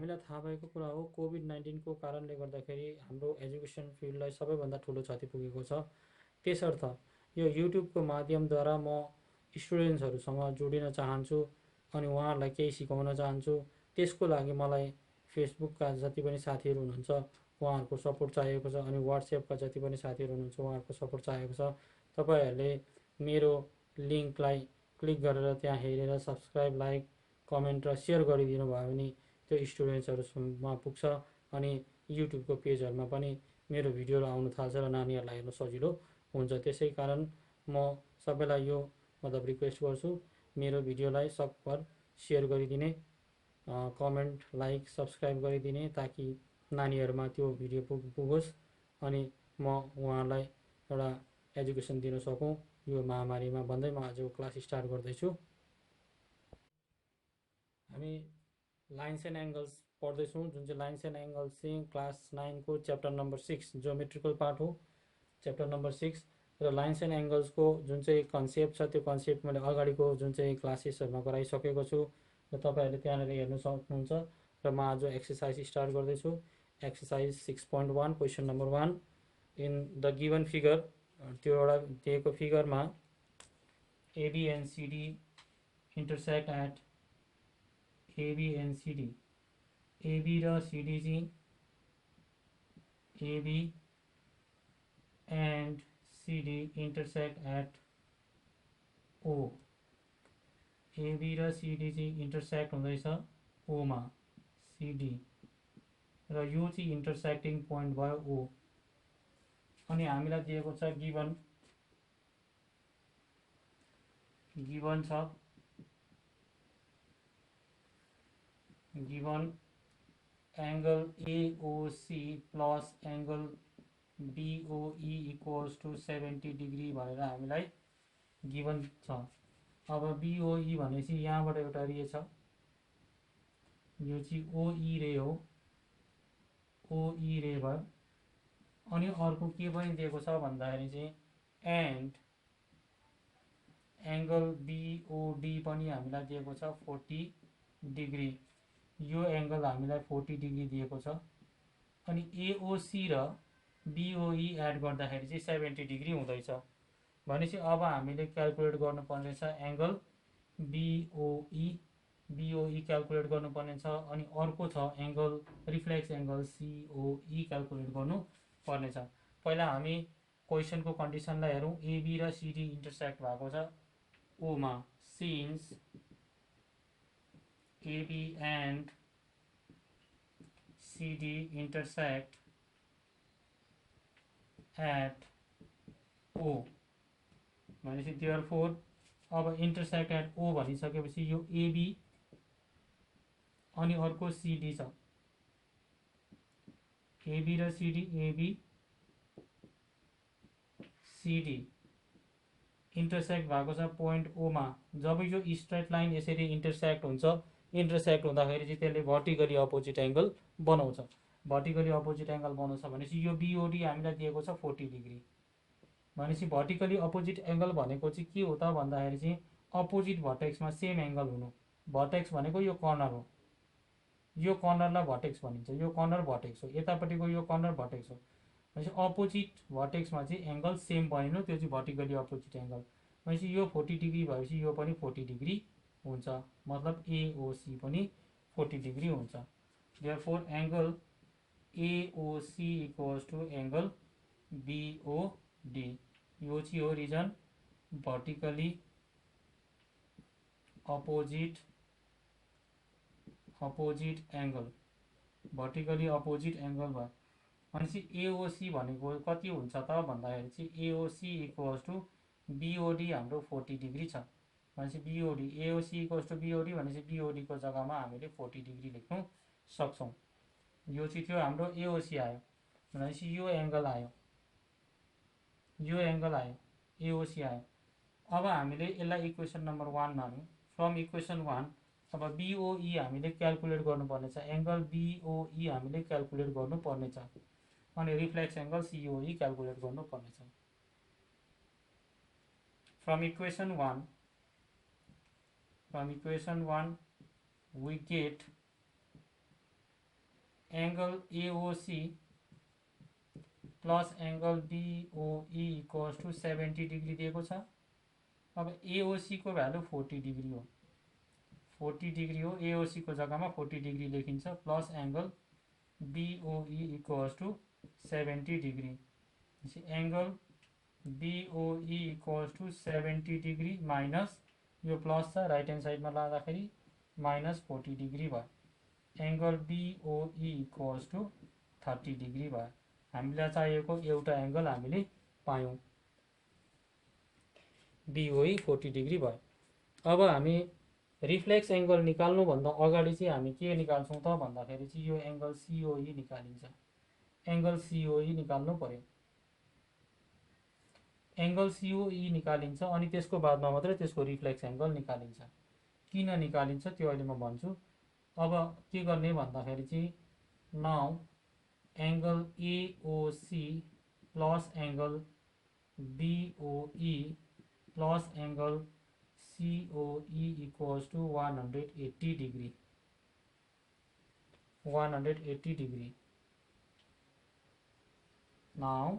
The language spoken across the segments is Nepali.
हामीलाई थाहा भएको कुरा हो कोभिड-19 को कारणले गर्दाखेरि हाम्रो एजुकेसन फिल्डलाई सबैभन्दा ठुलो क्षति पुगेको छ। त्यसर्थ यो युट्युबको माध्यमद्वारा म स्टुडेन्ट्सहरूसँग जोडिन चाहन्छु अनि उहाँहरूलाई केही सिकाउन चाहन्छु। त्यसको लागि मलाई फेसबुकका जति पनि साथीहरू हुनुहुन्छ उहाँहरूको सपोर्ट चाहिएको छ अनि व्हाट्सएपका जति पनि साथीहरू हुनुहुन्छ उहाँहरूको सपोर्ट चाहिएको छ। तपाईँहरूले मेरो लिङ्कलाई क्लिक गरेर त्यहाँ हेरेर सब्सक्राइब, लाइक, कमेन्ट र सेयर गरिदिनु भयो भने त्यो स्टुडेन्ट्सहरूसम्म पुग्छ अनि युट्युबको पेजहरूमा पनि मेरो भिडियोहरू आउन थाल्छ र नानीहरूलाई हेर्न सजिलो हुन्छ। त्यसै कारण म सबैलाई यो मतलब रिक्वेस्ट गर्छु मेरो भिडियोलाई सबभर सेयर गरिदिने, कमेन्ट, लाइक, सब्सक्राइब गरिदिने ताकि नानीहरूमा त्यो भिडियो पुगोस् अनि म उहाँहरूलाई एउटा एजुकेसन दिन सकौँ यो महामारीमा भन्दै म आजको क्लास स्टार्ट गर्दैछु। हामी लाइन्स एन्ड एङ्गल्स पढ्दैछौँ जुन चाहिँ लाइन्स एन्ड एङ्गल्स चाहिँ क्लास 9 को च्याप्टर नम्बर 6 ज्योमेट्रिकल पार्ट हो, च्याप्टर नम्बर 6 र लाइन्स एन्ड एङ्गल्सको जुन चाहिँ कन्सेप्ट छ त्यो कन्सेप्ट मैले अगाडिको जुन चाहिँ क्लासेसहरूमा गराइसकेको छु र तपाईँहरूले त्यहाँनिर हेर्न सक्नुहुन्छ। र म आज एक्सर्साइज स्टार्ट गर्दैछु। Exercise 6.1 question number 1 in the given figure, त्यो एउटा दिएको फिगरमा AB and CD intersect at AB and CD, AB र सिडी चाहिँ AB and CD intersect at O, AB र सिडी चाहिँ इन्टरसेक्ट हुँदैछ ओमा सिडी र यो चाहिँ इन्टरसेक्टिङ पोइन्ट भयो ओ। अनि हामीलाई दिएको छ गिभन छ given angle AOC plus angle BOE equals to 70 degree भनेर हामीलाई गिभन छ। अब BOE भनेपछि यहाँबाट एउटा रे छ, यो चाहिँ OE रे हो, OE रे भयो। अनि अर्को के पनि दिएको छ भन्दाखेरि चाहिँ एन्ड एंगल BOD पनि हामीलाई दिएको छ 40 डिग्री, यो एंगल हामीलाई 40 डिग्री दिएको छ। अनि AOC र BOE एड गर्दाखेरि चाहिँ 70 डिग्री हुँदैछ भनेपछि अब हामीले क्याल्कुलेट गर्नुपर्ने छ एंगल BOE क्याल्कुलेट गर्नुपर्ने छ। अनि अर्को छ angle reflex angle COE calculate गर्नुपर्ने छ। पहिला हामी क्वेसनको कन्डिसनलाई हेरौँ। एबी र सिडी इन्टरसेक्ट भएको छ ओमा, since AB and CD intersect at O भनेपछि देयरफोर अब इन्टरसेक्ट एट ओ भनिसकेपछि यो एबी अनि अर्को सिडी छ, एबी र सिडी, एबी सिडी इन्टरसेक्ट भएको छ पोइन्ट ओमा। जब यो स्ट्रेट लाइन यसरी इन्टरसेक्ट हुन्छ, इन्टरसेक्ट हुँदाखेरि चाहिँ त्यसले भर्टिकली अपोजिट एंगल बनाउँछ। भर्टिकली अपोजिट एंगल बनाउँछ भनेपछि यो BOD हामीलाई दिएको छ 40 डिग्री भनेपछि भर्टिकली अपोजिट एंगल भनेको चाहिँ के हो त भन्दाखेरि चाहिँ अपोजिट भर्टेक्समा सेम एंगल हुनु। भर्टेक्स भनेको यो कर्नर हो, यो कर्नरलाई भर्टेक्स भनिन्छ, यो कर्नर भर्टेक्स हो, यतापट्टिको यो कर्नर भर्टेक्स हो भनेपछि अपोजिट भर्टेक्समा चाहिँ एंगल सेम बनिनु, त्यो चाहिँ भर्टिकली अपोजिट एंगल भनेपछि यो 40 डिग्री भएपछि यो पनि 40 डिग्री हुन्छ, मतलब AOC पनि 40 डिग्री हुन्छ। Therefore angle AOC equals to angle BOD, यो चाहिँ हो reason vertically opposite angle, vertically opposite angle भयो भनेपछि AOC भनेको कति हुन्छ त भन्दाखेरि चाहिँ AOC इक्वल्स टू BOD हाम्रो 40 डिग्री छ भनेपछि BOD AOC equals to BOD भनेपछि BOD को जग्गामा हामीले 40 डिग्री लेख्न सक्छौँ। यो चाहिँ थियो हाम्रो AOC आयो भनेपछि यो एंगल आयो, यो एंगल आयो, AOC आयो। अब हामीले यसलाई इक्वेसन नम्बर 1 मानौँ। फ्रम इक्वेसन 1 अब BOE हामीले क्याल्कुलेट गर्नुपर्ने छ, एंगल BOE हामीले क्याल्कुलेट गर्नुपर्ने छ अनि रिफ्लेक्स एंगल COE क्याल्कुलेट गर्नुपर्ने छ। From equation 1 we get angle AOC plus angle BOE equals to 70 degree दिएको छ। अब AOC को भ्यालु 40 डिग्री हो, 40 डिग्री हो। AOC को जग्गामा 40 डिग्री लेखिन्छ plus angle BOE equals to 70 degree. Angle BOE equals to 70 degree minus यो प्लस छ राइट ह्यान्ड साइडमा लाँदाखेरि माइनस 40 डिग्री भयो। Angle BOE equals to 30 degree भयो। हामीलाई चाहिएको एउटा एंगल हामीले पायौं, BOE 40 डिग्री भयो। अब हामी रिफ्लेक्स एंगल निकाल्नु भन्दा अगाडि चाहिँ हामी के निकाल्छौं त भन्दाखेरि चाहिँ यो एंगल COE निकालिन्छ। एंगल COE निकाल्नु पर्यो। एंगल COE निकालिन्छ अनि त्यसको बादमा मात्रै त्यसको रिफ्लेक्स एंगल निकालिन्छ। किन निकालिन्छ त्यो अहिले म भन्छु। अब के गर्ने भन्दाखेरि चाहिँ now angle AOC plus angle BOE plus angle COE equals to 180 degree, 180 degree. Now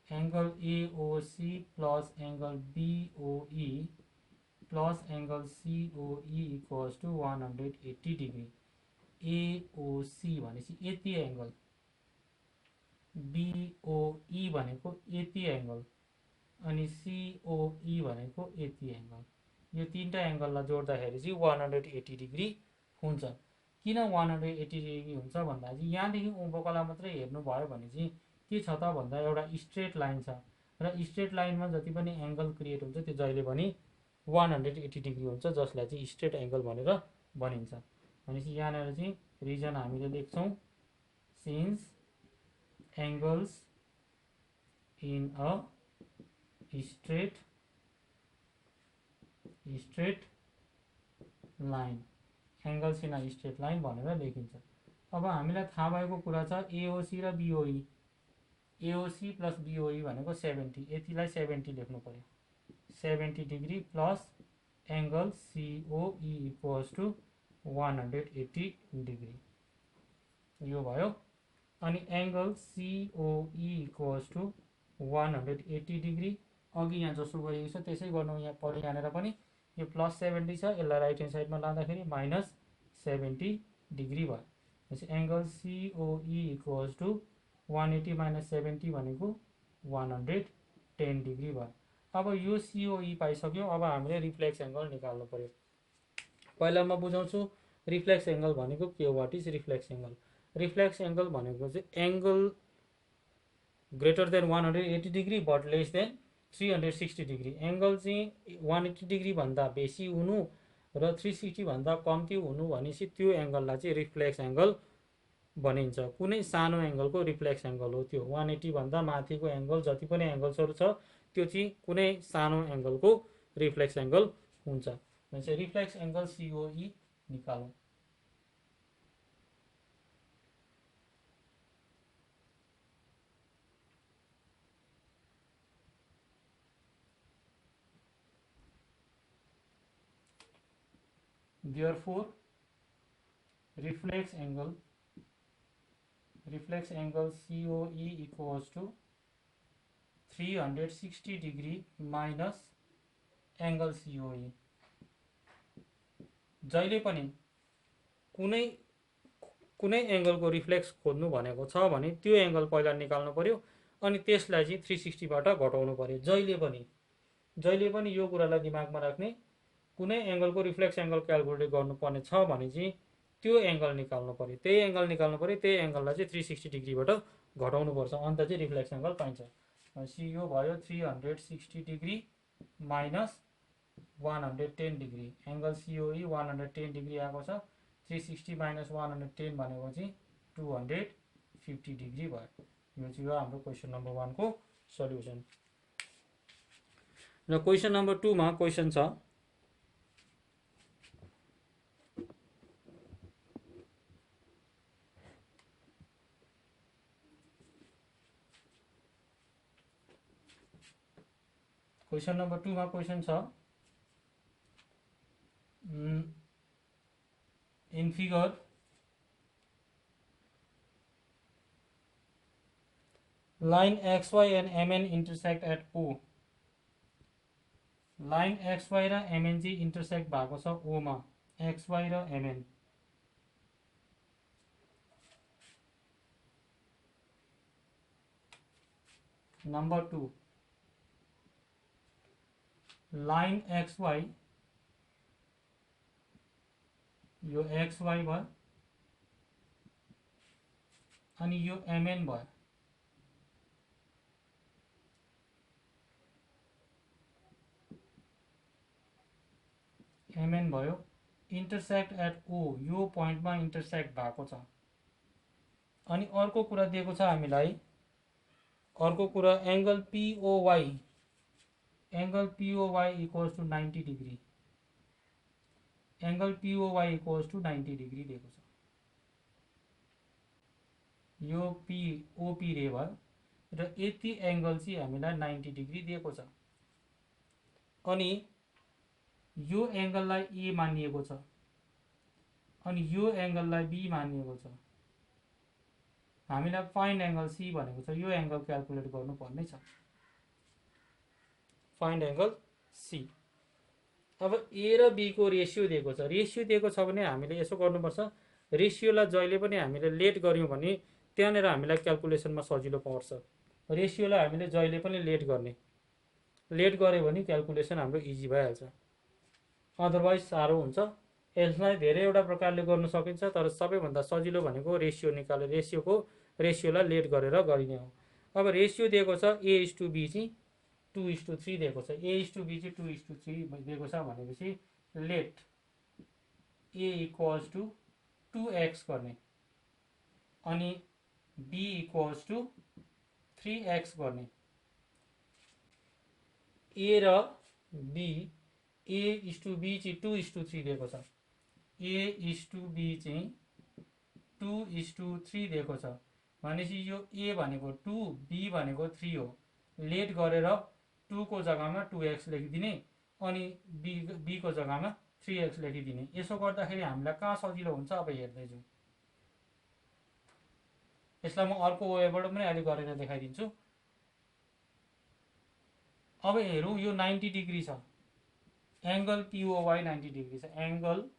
angle AOC plus angle BOE plus angle COE equals to 180 degree. AOC भनेपछि यति एंगल, BOE भनेको यति एंगल अनि COE भनेको यति एंगल। यो तीनटा एंगललाई जोड्दाखेरि चाहिँ 180 डिग्री हुन्छ। किन 180 डिग्री हुन्छ भन्दा चाहिँ यहाँदेखि उँभोकोलाई मात्रै हेर्नु भयो भने चाहिँ के छ त भन्दा एउटा स्ट्रेट लाइन छ र स्ट्रेट लाइनमा जति पनि एंगल क्रिएट हुन्छ त्यो जहिले पनि 180 डिग्री हुन्छ, जसलाई चाहिँ स्ट्रेट एंगल भनेर भनिन्छ। भनेपछि यहाँनिर चाहिँ रिजन हामीले लेख्छौं since angles in a straight line, angles in a straight line भनेर लेखिन्छ। अब हामीलाई थाहा भएको कुरा छ AOC र BOE, AOC प्लस BOE भनेको 70, यतिलाई 70 लेख्नु पर्यो। 70 degree plus angle COE equals to 180 degree, यो भयो। अनि angle COE equals to 180 degree. अघि यहाँ जसो गरेको छ त्यसै गर्नु यहाँ पर्यो। यहाँनिर पनि यो प्लस 70 छ, यसलाई राइट ह्यान्ड साइडमा लाँदाखेरि माइनस 70 डिग्री भयो। त्यसै angle COE equals to 180 minus 70 भनेको 110 डिग्री भयो। अब यो COE पाइसक्यो। अब हामीले रिफ्लेक्स एंगल निकाल्नु पर्यो। पहिला म बुझाउँछु रिफ्लेक्स एंगल भनेको के हो, what is reflex angle. Reflex angle भनेको चाहिँ angle greater than 180 degree but less than 360 degree. Angle चाहिँ 180 डिग्री भन्दा बेसी हुनु र 360 भन्दा कम्ती हुनु भनेपछि त्यो एंगललाई चाहिँ रिफ्लेक्स एंगल भनिन्छ। कुनै सानो एंगलको रिफ्लेक्स एंगल हो त्यो। 180 भन्दा माथिको एंगल जति पनि एंगल्सहरु छ त्यो चाहिँ कुनै सानो एंगलको रिफ्लेक्स एंगल हुन्छ। भनेपछि reflex angle COE निकालौं। Therefore reflex angle COE equals to 360 degree minus angle COE। जहिले पनि कुनै एंगलको रिफ्लेक्स खोज्नु भनेको छ भने त्यो एंगल पहिला निकाल्नु पर्यो अनि त्यसलाई चाहिँ 360 बाट घटाउनु पर्यो। जहिले पनि यो कुरालाई दिमागमा राख्ने, कुनै एंगलको रिफ्लेक्स एंगल क्याल्कुलेट गर्नुपर्ने छ भने चाहिँ त्यो एंगल निकाल्नु पर्यो। त्यही एंगल निकाल्नु पर्यो, त्यही एंगललाई चाहिँ 360 डिग्रीबाट घटाउनु पर्छ, अन्त चाहिँ रिफ्लेक्स एंगल पाइन्छ। भनेपछि यो भयो 360 degree minus 110 degree. Angle COE 110 degree आएको छ। 360 माइनस 110 भनेको चाहिँ 250 डिग्री भयो। यो चाहिँ हो हाम्रो क्वेशन नम्बर 1 को सल्युसन। र क्वेशन नम्बर 2 मा क्वेशन छ क्वेशन नंबर 2 मा क्वेशन छ in figure line XY and MN intersect at O। Line XY र MN चाहिँ इन्टरसेक्ट भएको छ O मा, XY र MN। नंबर 2, लाइन XY, यो XY भयो अनि यो MN भयो। MN भयो, इन्टरसेक्ट एट O, यो पोइन्टमा इन्टरसेक्ट भएको छ। अनि अर्को कुरा दिएको छ हामीलाई, अर्को कुरा angle POY, angle POY equals to 90 degree, angle POY equals to 90 degree दिएको छ। यो OP रे भयो र यति एंगल चाहिँ हामीलाई 90 डिग्री दिएको छ। अनि यो एंगललाई A मानिएको छ अनि यो एंगललाई B मानिएको छ। हामीलाई फाइन्ड एंगल C भनेको छ, यो एंगल क्याल्कुलेट गर्नुपर्ने छ, फाइन्ड एंगल C। अब A र B को रेशियो दिएको छ, रेशियो दिएको छ भने हामीले यसो गर्नुपर्छ, रेशियोलाई जहिले पनि हामीले लेट गर्यौं भने त्यहाँनेर हामीलाई क्याल्कुलेसनमा सजिलो पर्छ। रेशियोलाई हामीले जहिले पनि लेट गर्ने, लेट गर्यो भने क्याल्कुलेसन हाम्रो इजी भइहाल्छ, अदरवाइज साह्रो हुन्छ। यसलाई धेरैवटा प्रकारले गर्न सकिन्छ, तर सबैभन्दा सजिलो भनेको रेशियो निकालेर रेशियोलाई लेट गरेर गरिने हो। अब रेशियो दिएको छ A:B चाहिँ 2:3 दिएको छ, A:B चाहिँ 2:3 दिएको छ भनेपछि late A equals two 2x गर्ने अनि B इक्वल्स टू 3x गर्ने। A र B, A:B चाहिँ 2:3 दिएको छ, A:B चाहिँ 2:3 दिएको छ भनेपछि यो A भनेको 2, B भनेको 3 हो। लेट गरेर 2 को जग्गामा 2x लेखिदिने अनि B को जग्गामा 3x लेखिदिने। यसो गर्दाखेरि हामीलाई कहाँ सजिलो हुन्छ अब हेर्दै जाउँ। यसलाई म अर्को वेबाट पनि अहिले गरेर देखाइदिन्छु। अब हेरौँ, यो 90 डिग्री छ, एंगल POY 90 डिग्री छ, एंगल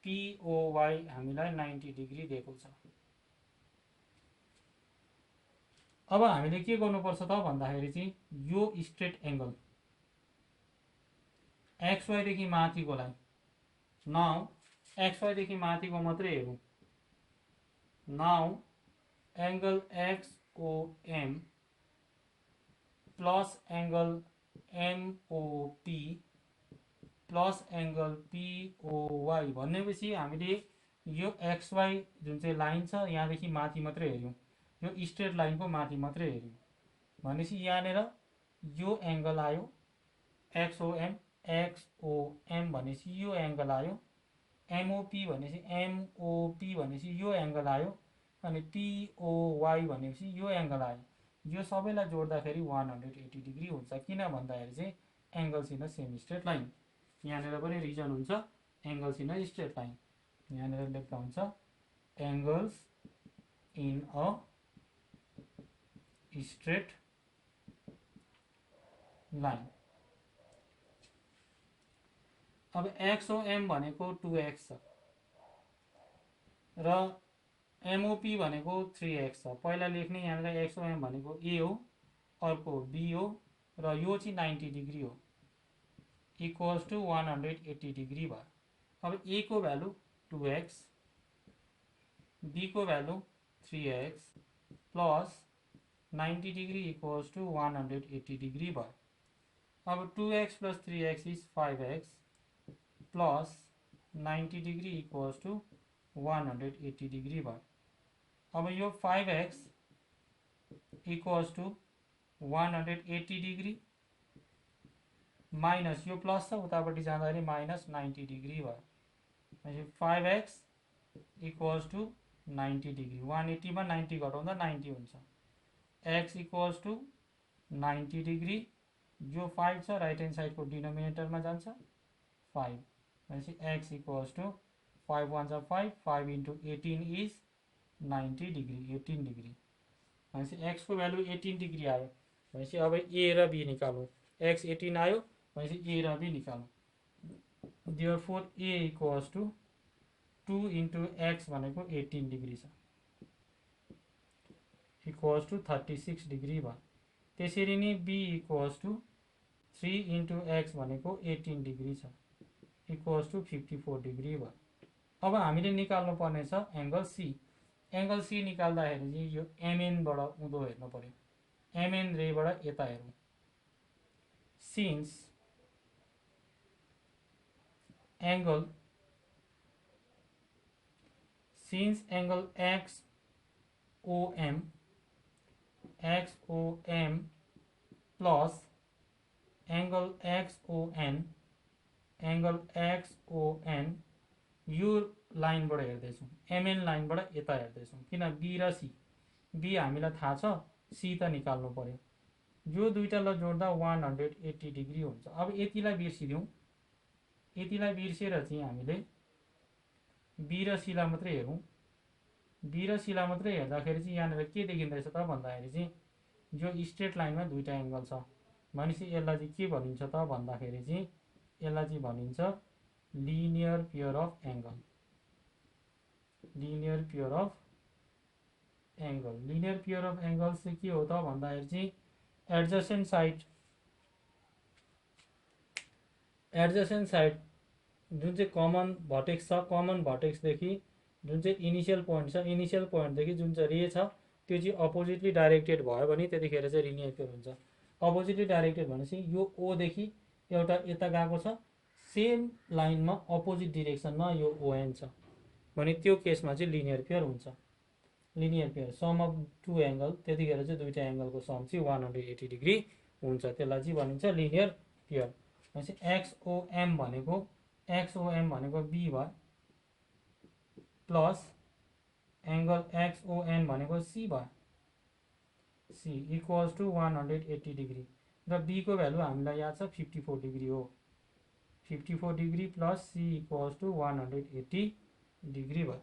POY हामीलाई 90 डिग्री दिएको छ। अब हामीले के गर्नुपर्छ त भन्दाखेरि चाहिँ यो स्ट्रेट एंगल XY देखि माथिकोलाई, नाउ XY देखि माथिको मात्रै हेरौँ। Now angle XOM plus angle MOP plus angle POY भनेपछि हामीले यो XY जुन चाहिँ लाइन छ यहाँदेखि माथि मात्रै हेर्यौं, यो स्ट्रेट लाइनको माथि मात्रै हेर्यौं भनेपछि यहाँनेर यो एंगल आयो XOM भनेपछि यो एंगल आयो, MOP भनेपछि यो एंगल आयो अनि POY भनेपछि यो एंगल आयो। यो सबैलाई जोड्दाखेरि 180 डिग्री हुन्छ, किन भन्दाखेरि चाहिँ angles in a semi straight line. यहाँनेर पनि रिजन हुन्छ angles in a straight line, यहाँनेर लेख्दा हुन्छ angles in a straight line. अब XOM भनेको 2x छ र MOP भनेको 3x छ। पहिला लेख्ने यहाँनिर XOM भनेको A हो, अर्को B हो र यो चाहिँ 90 डिग्री हो, इक्वल्स टू 180 डिग्री भयो। अब A को भ्यालु 2x, B को value 3x plus 90 degree equals to 180 degree भयो। अब 2x plus 3x is 5x plus 90 degree equals to 180 degree भयो। अब यो 5x equals to 180 degree minus यो प्लस छ उतापट्टि जाँदाखेरि माइनस 90 डिग्री भयो। 5x इक्वल्स टू 90 डिग्री, 180 मा 90 घटाउँदा 90 हुन्छ। x इक्वल्स टू 90 डिग्री, जो 5 छ राइट हैंड साइड को डिनोमिनेटर में जान्छ 5 भनेपछि x equals to 5 1 5, 5 into 18 is 90 degree, 18 degree. भनेपछि x को भ्यालु 18 डिग्री आयो भनेपछि अब a र b निकालौँ। x 18 आयो भनेपछि a र b निकालौँ। therefore a equals to 2 into x भनेको 18 डिग्री छ equals to 36 डिग्री भयो। त्यसरी नै b equals to 3 into x भनेको 18 डिग्री छ equals to 54 डिग्री भयो। अब हामीले निकाल्नु पर्ने छ एंगल सी। एंगल सी निकाल्दाखेरि चाहिँ यो mn बाट उँधो हेर्नु पर्यो। mn रे बाट यता हेरौँ। Since angle XOM plus angle XON यो लाइनबाट हेर्दैछौँ। mn लाइनबाट यता हेर्दैछौँ किन b र c। b हामीलाई थाहा छ, c त निकाल्नु पर्यो। यो दुईटालाई जोड्दा 180 डिग्री हुन्छ। अब यतिलाई बिर्सिदिउँ। यतिलाई बिर्सेर चाहिँ हामीले b र c लाई मात्रै हेरौँ। b र c लाई मात्रै हेर्दाखेरि चाहिँ यहाँनिर के देखिँदैछ त भन्दाखेरि चाहिँ यो स्ट्रेट लाइनमा दुईटा एंगल छ भनेपछि यसलाई चाहिँ के भनिन्छ त भन्दाखेरि चाहिँ यसलाई चाहिँ भनिन्छ linear pair of angle. Linear pair of angle. Linear pair of angle चाहिँ के हो त भन्दाखेरि चाहिँ एडजसेन्ट साइड जुन चाहिँ कमन भर्टेक्स छ, कमन भर्टेक्सदेखि जुन चाहिँ इनिशियल पोइन्ट छ, इनिशियल पोइन्टदेखि जुन चाहिँ रे छ त्यो चाहिँ अपोजिटली डाइरेक्टेड भयो भने त्यतिखेर चाहिँ लिनियर पेयर हुन्छ। अपोजिटली डाइरेक्टेड भनेपछि यो ओ देखि एउटा यता गएको छ, सेम लाइनमा अपोजिट डिरेक्सनमा यो ओएन छ भने त्यो केसमा चाहिँ लिनियर पेयर हुन्छ। Linear pair sum of two angle, त्यतिखेर चाहिँ दुईटा एंगलको सम चाहिँ 180 डिग्री हुन्छ। त्यसलाई चाहिँ भनिन्छ लिनियर पेयर। भनेपछि XOM भनेको b भयो प्लस एंगल XON भनेको c भयो, c इक्वल्स टु 180 डिग्री र b को भ्यालु हामीलाई याद छ 54 डिग्री हो। 54 degree plus c equals to 180 degree भयो।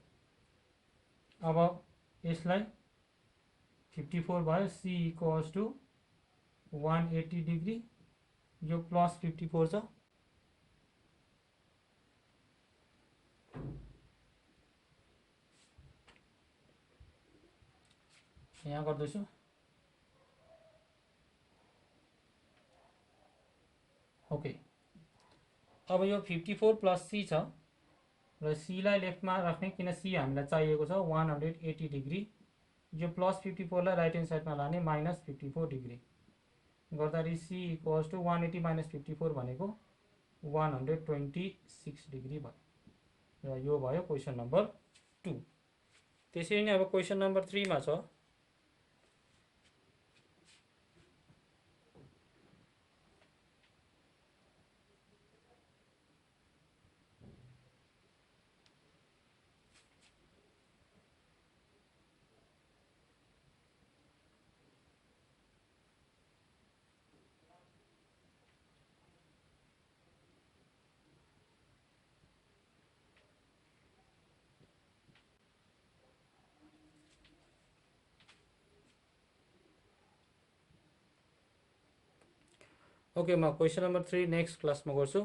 अब यसलाई 54 भयो, c इक्वल्स टु 180 डिग्री, यो प्लस 54 छ, यहाँ गर्दैछु। ओके, अब यो 54 प्लस c छ र c लाई लेफ्टमा राख्ने किन c हामीलाई चाहिएको छ 180 डिग्री। यो प्लस 54 लाई राइट ह्यान्ड साइडमा लाने माइनस 54 डिग्री गर्दाखेरि c इक्वल्स टु 180 माइनस 54 भनेको 126 डिग्री भयो र यो भयो क्वेसन नम्बर 2। त्यसरी नै अब क्वेसन नम्बर 3 मा छ ओके, म क्वेसन नम्बर 3 नेक्स्ट क्लासमा गर्छु।